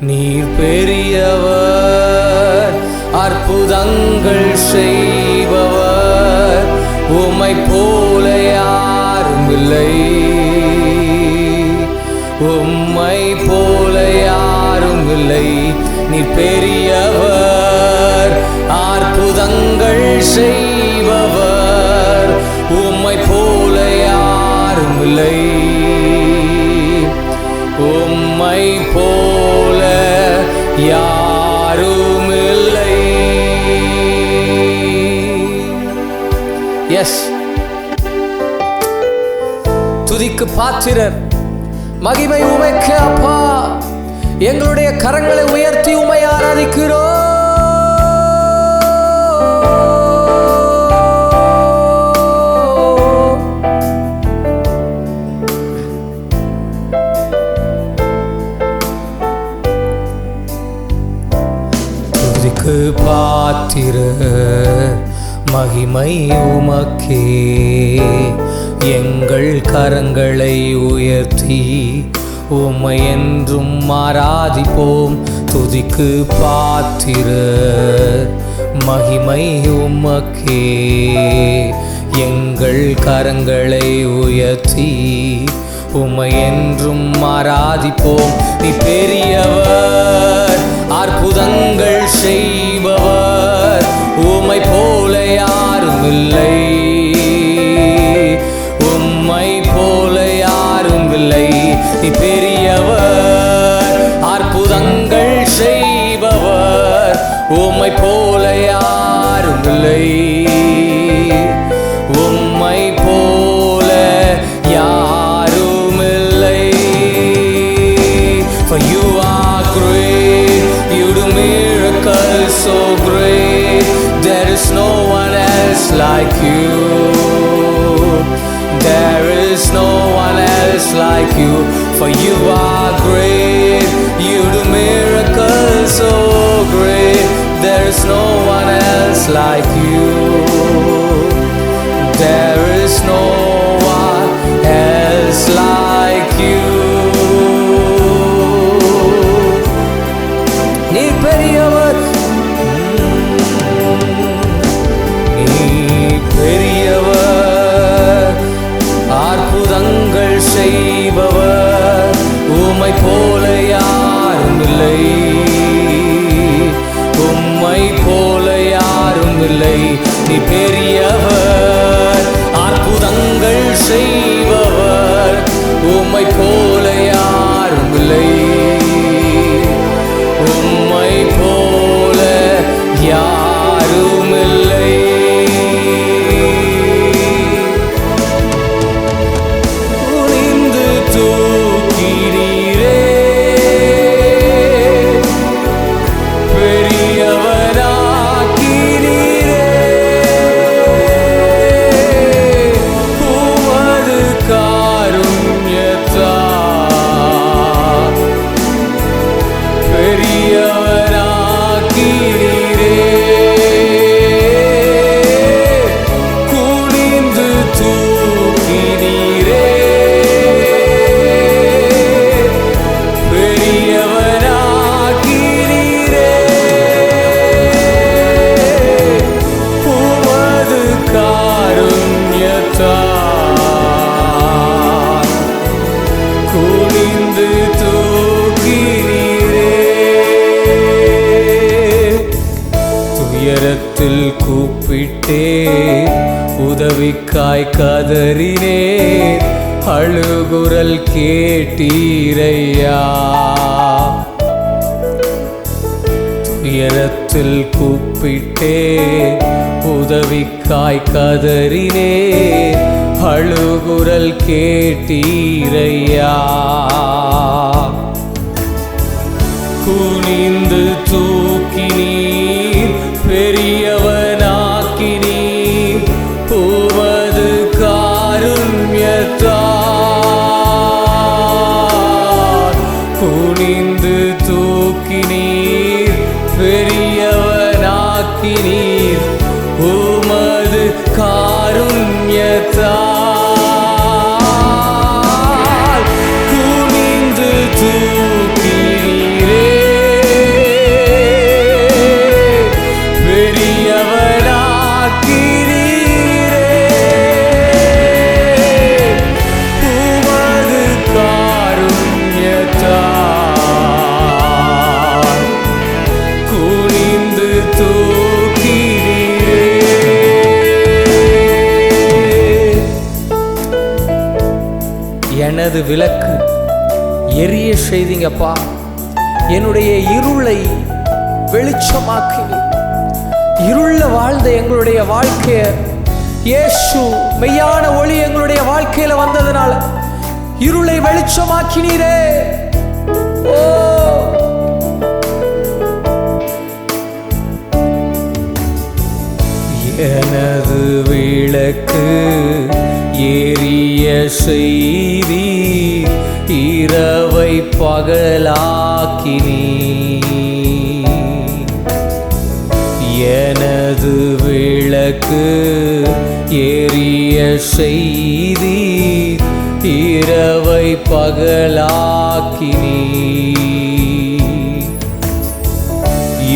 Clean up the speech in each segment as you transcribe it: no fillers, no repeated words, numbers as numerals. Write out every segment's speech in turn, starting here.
நீர் பெரியவர், அற்புதங்கள் செய்பவர், உம்மை போல யாரும் இல்லை, உம்மை போல யாரும் இல்லை. நீர் பெரியவர், அற்புதங்கள் செய்பவர், உம்மை போல யாரும் இல்லை, உம்மை போல யாரும் இல்லை. எஸ், துதிக்கு பாத்திரர், மகிமை உமைக்கு அப்பா. எங்களுடைய கரங்களை உயர்த்தி உம்மை ஆராதிக்கிறோம். துதிக்கு பாத்திரர், மகிமை உமக்கே. எங்கள் கரங்களை உயர்த்தி உம்மை என்றும் ஆராதிப்போம். துதிக்கு பாத்திரர், மகிமை உமக்கே. எங்கள் கரங்களை உயர்த்தி உம்மை என்றும் ஆராதிப்போம். நீ பெரியவர், அற்புதங்கள் செய்பவர், உம்மை போல யாரும் இல்லை, உம்மை போல யாரும் இல்லை. நீ பெரியவர், அற்புதங்கள் செய்பவர், உம்மை போல யாரும் இல்லை, உம்மை போல யாரும் இல்லை. For you are great, you do miracles so great, there is no one else like you, there is no one else like you. For you are great, you do miracles so great, there is no one else like you, there is no one else like you. நீ பெரியவர், நீ பெரியவர், அற்புதங்கள் செய்பவர், உம்மை போல யாரும் இல்லை, உம்மை போல யாரும் இல்லை. நீ பெரியவர், அற்புதங்கள் செய்பவர், உம்மை போல யாரும் இல்லை, உம்மை போல யாரும் இல்லை. துயரத்தில் கூப்பிட்டே, உதவிக்காய் கதறினே, அழுகுரல் கேட்டீரையா. துயரத்தில் கூப்பிட்டே, உதவிக்காய் கதறினே, அழுகுரல் கேட்டீரையா. குனிந்து தூக்கினீர், பெரியவனாக்கினீர், உமது காருண்யத்தால். குனிந்து தூக்கினீர், பெரியவனாக்கினீர், உமது காருண்யத்தால். குனிந்து தூக்கினீரே, எனது விளக்கு எரிய செய்தீங்கப்பா. என்னுடைய இருளை வெளிச்சமாக்கினீர். இருள வாழ்ந்த எங்களுடைய வாழ்க்கைய இயேசு மெய்யான ஒளி எங்களுடைய வாழ்க்கையில வந்ததுனால இருளை வெளிச்சமாக்கினீரே. ஓ, எனது விளக்கு எரிய செய்தி இரவை பகலாக்கினீ. எனது விளக்கு எரிய செய்தி இரவை பகலாக்கினீ.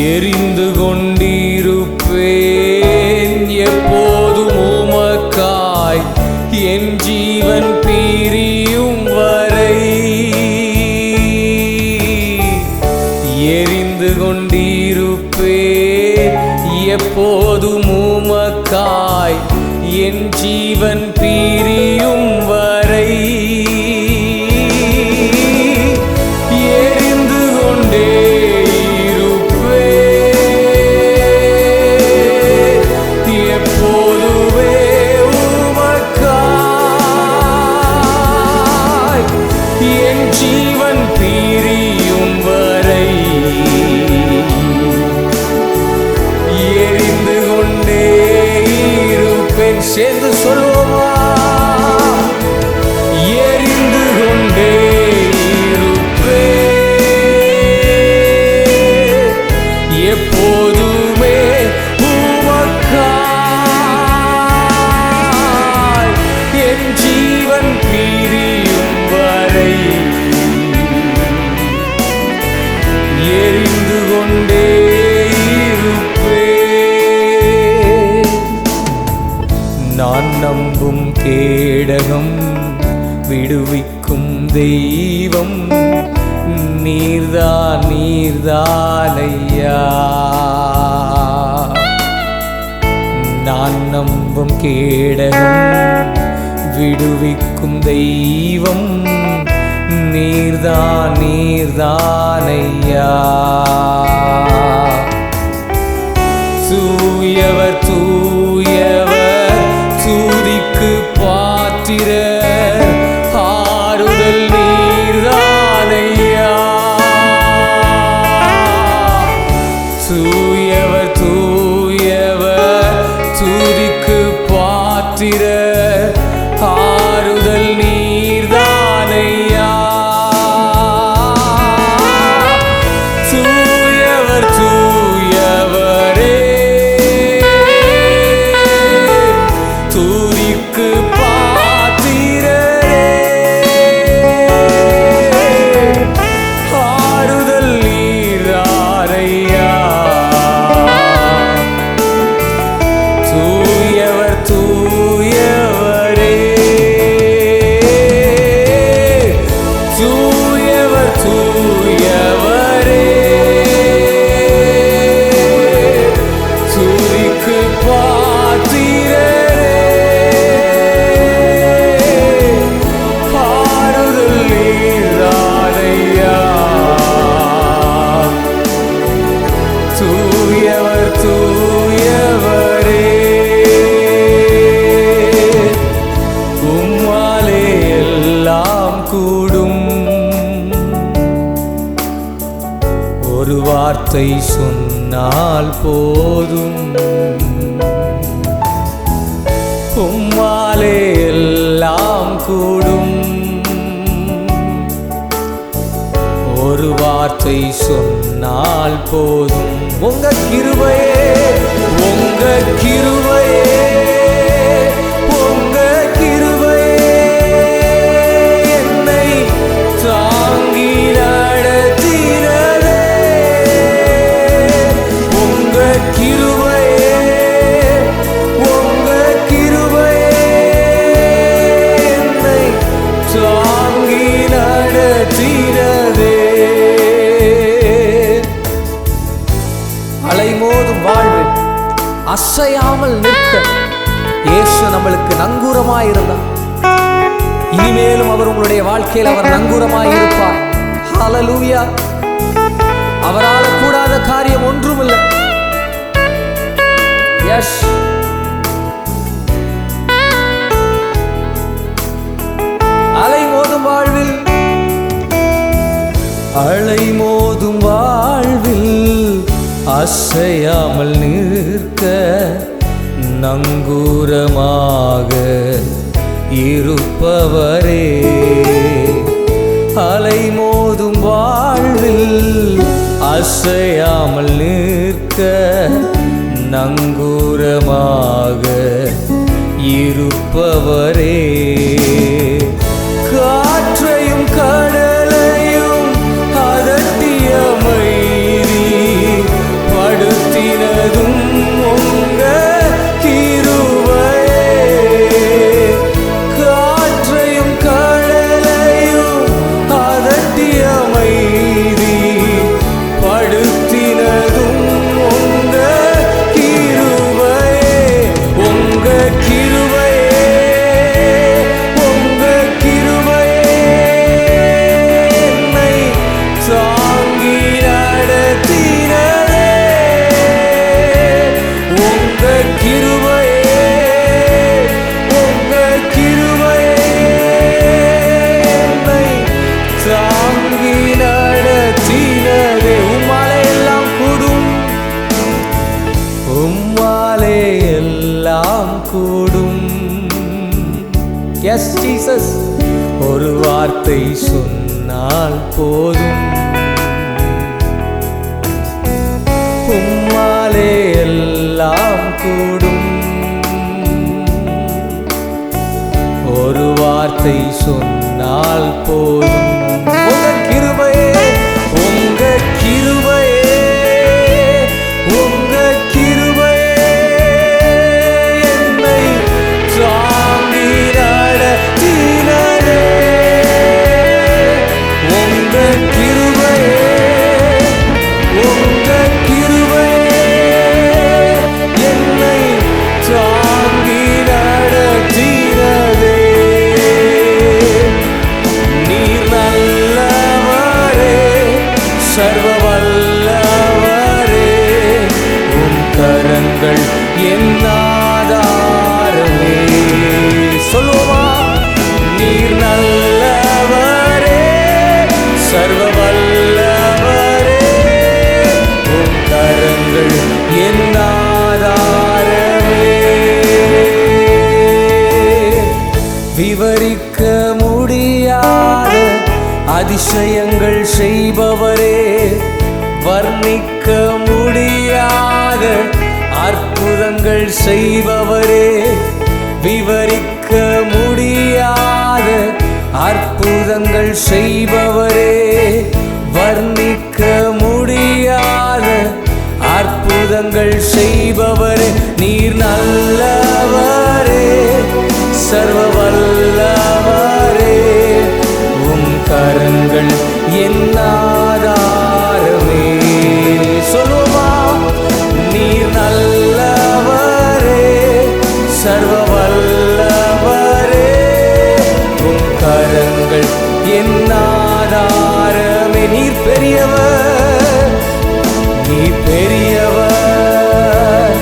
எரிந்து கொண்டிருப்பேன் எப்போதும் உமக்காய் என் ஜீவன் பிரியும் வரை. எரிந்து கொண்டிருப்பேன் எப்போதும் உமக்காய் என் ஜீவன் பிரியும் வரை. எரிந்து கொண்டே இருப்பேன் எப்போதுமே உமக்காய் என் ஜீவன் பிரியும் வரை. எரிந்து கொண்டே இருப்பேன். சேர்ந்து சொல்லுவோமா? எரிந்து கொண்டே இருப்பேன் எப்போதுமே உமக்காய் என் ஜீவன் பிரியும் வரை. எரிந்து கொண்டே இருப்பேன். நான் நம்பும் கேடகம் விடுவிக்கும் தெய்வம் நீர்தான் நீர்தானையா. நான் நம்பும் கேடகம் விடுவிக்கும் தெய்வம் நீர்தான் நீர்தானையா. தூயவர் தூயவர் துதிக்கு பாத்திரர் ஆறுதல் நீர்தானையா. தூயவர் தூயவர் துதிக்கு பாத்திரர் ஆறுதல் நீர்தானையா. தூயவர் தூயவரே துதிக்கு பாத்திரரே ஆறுதல் நீராரையா. தூயவர் தூயவரே தூயவர் தூயவரே துதிக்கு பாத்திரரே ஆறுதல் நீராரையா. தூயவர் தூயவரே உம்மாலே எல்லாம் கூடும். ஒரு வார்த்தை சொன்னால் போதும். உம்மாலே எல்லாம் கூடும். ஒரு வார்த்தை சொன்னால் போதும். உங்க கிருபையே உங்க கிருபையே உங்க கிருபையே என்னை தாங்கி நடத்தினதே. உங்க கிருபையே உங்க கிருபையே என்னை தாங்கி நடத்தினதே. அலைமோதும் வாழ்வு அசையாமல் நிற்க இயேசு நம்மளுக்கு நங்கூரமாயிருந்தார். இனிமேலும் அவர் உங்களுடைய வாழ்க்கையில் அவர் நங்கூரமாய் இருப்பார். ஹல்லேலூயா. அவரால் கூடாத காரியம் ஒன்றுமில்லை. எஸ், அலை மோதும் வாழ்வில், அலை மோதும் வாழ்வில் அசையாமல் நிற்க நங்கூரமாக இருப்பவரே. அலை மோதும் வாழ்வில் அசையாமல் நிற்க நங்கூரமாக இருப்பவரே. காற்றையும் கடலையும் அதட்டிய அமைதி படுத்தினதும் உங்க கிருபையே. காற்றையும் கடலையும் அதட்டிய அமைதி படுத்தினதும் உங்க கிருபையே. உங்க கிருபையே, உங்க கிருபையே என்னை தாங்கி நடத்தினதே. உங்க கிருபையே, உங்க கிருபையே என்னை தாங்கி நடத்தினதே. உம்மாலே எல்லாம் கூடும், உம்மாலே எல்லாம் கூடும். எஸ் ஜீசஸ், ஒரு வார்த்தை சொன்னால் போதும். உம்மாலே எல்லாம் கூடும். ஒரு வார்த்தை சொன்னால் போதும். உங்க கிருபையே, உங்க கிருபையே, உங்க கிருபையே என்னை தாங்கி நடத்தினதே. உங்க கிருபையே, உங்க கிருபையே என்னை தாங்கி நடத்தினதே. நீர் நல்லவரே, சர்வ வல்லவரே, உம் கரங்கள் என் ஆதாரமே. சொல்லுவோமா? நீர் நல்லவரே, சர்வ வல்லவரே, உம் கரங்கள் என் ஆதாரமே. விவரிக்க முடியாத அதிசயங்கள் செய்பவரே, வர்ணிக்க முடியாத அற்புதங்கள் செய்பவரே, விவரிக்க முடியாத அற்புதங்கள் செய்பவரே, வர்ணிக்க முடியாத அற்புதங்கள் செய்பவரே. நீர் நல்லவரே, சர்வ வல்லவரே, உம் கரங்கள் என் ஆதாரமே. சொல்லுமா? நீர் நல்லவரே, சர்வ வல்லவரே, உம் கரங்கள் என் ஆதாரமே. நீர் பெரியவர், நீர் பெரியவர்,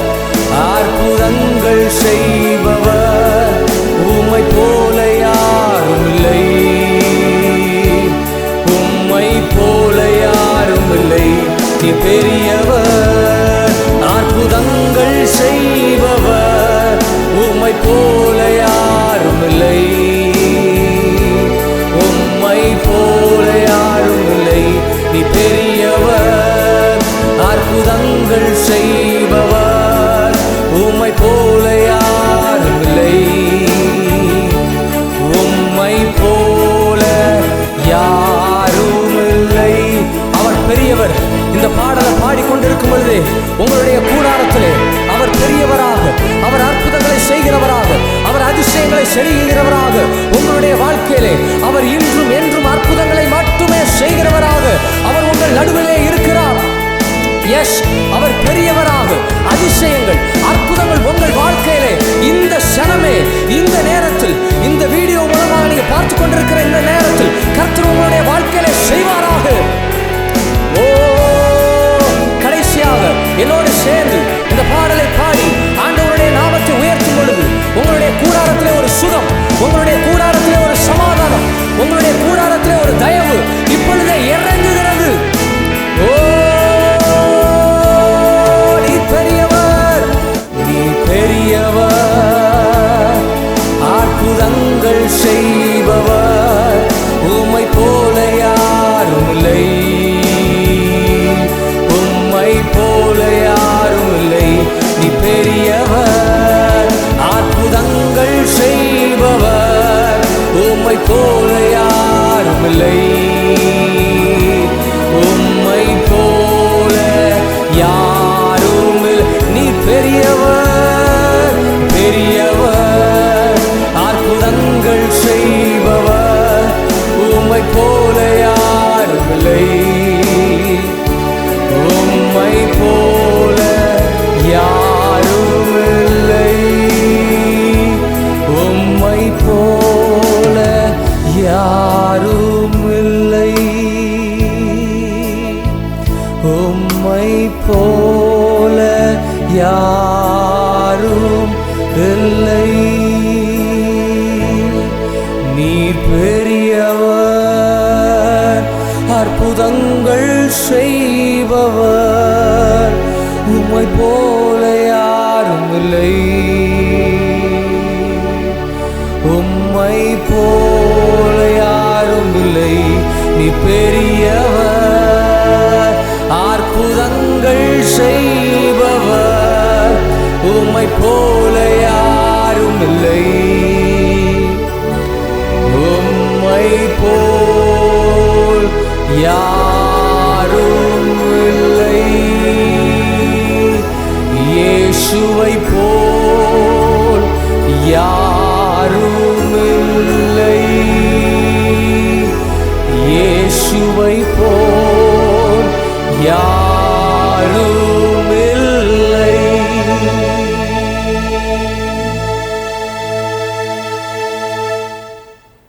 அற்புதங்கள் செய்பவர், உம்மை போல யாரும் இல்லை, உம்மை போல யாரும் இல்லை. நீ பெரியவர், அற்புதங்கள் செய்பவர், உம்மை போல யாரும் இல்லை, உம்மை போல யாரும் இல்லை. நீ பெரியவர், அற்புதங்கள் செய்பவர், உம்மை போல யாரும் இல்லை, உம்மை போல யாரும் இல்லை. அவர் பெரியவர். இந்த பாடலை பாடிக்கொண்டிருக்கும் பொழுது உங்களுடைய கூடாரத்திலே அவர் பெரியவராக, அவர் அற்புதங்களை செய்கிறவராக, அவர் அதிசயங்களை செய்கிறவராக, உங்களுடைய வாழ்க்கையிலே அவர் இன்றும் என்றும் அற்புதங்களை மட்டுமே செய்கிறவராக அவர் உங்கள் நடுவிலே இருக்கிறார். எஸ், அவர் பெரியவராக அதிசயங்கள் அற்புதங்கள் உங்கள் வாழ்க்கையிலே இந்த சனமே, இந்த நேரத்தில், இந்த வீடியோ மூலமாக நீங்க பார்த்து கொண்டிருக்கிற இந்த நேரத்தில் கர்த்தர் உங்களுடைய வாழ்க்கையில செய்வாராக. ஓ, கடைசியாக என்னோடு சேர்ந்து இந்த பாடலை பாடி ஆண்டவருடைய நாமத்தை உயர்த்தும் பொழுது உங்களுடைய கூடாரத்திலே ஒரு சுகம், உங்களுடைய கூடாரத்திலே ஒரு சமாதானம், உங்களுடைய கூடாரத்திலே ஒரு தயவு இப்பொழுதே இறங்குகிறது. ஓ, நீ பெரியவர், நீ பெரியவர், அற்புதங்கள் செய்பவர், உம்மை போல யாரும் இல்லை, உம்மை போல யாரும் இல்லை. நீ பெரியவர், அற்புதங்கள் செய்பவர், உம்மை போல யாரும் இல்லை, உம்மை போல யாரும் இல்லை. நீ பெரியவர், பெரியவர், அற்புதங்கள் செய்பவர், உம்மை போல யாரும் இல்லை, உம்மை போல யாரும் இல்லை, உம்மை போல யாரும் இல்லை, உம்மை போல யாரும் இல்லை. நீர் பெரியவர், அற்புதங்கள் செய்பவர், உம்மை போல யாரும் இல்லை, உம்மை போல யாரும் இல்லை. நீ பெரியவர், அற்புதங்கள் செய்பவர், உம்மை போல யாரும் இல்லை, உம்மை போல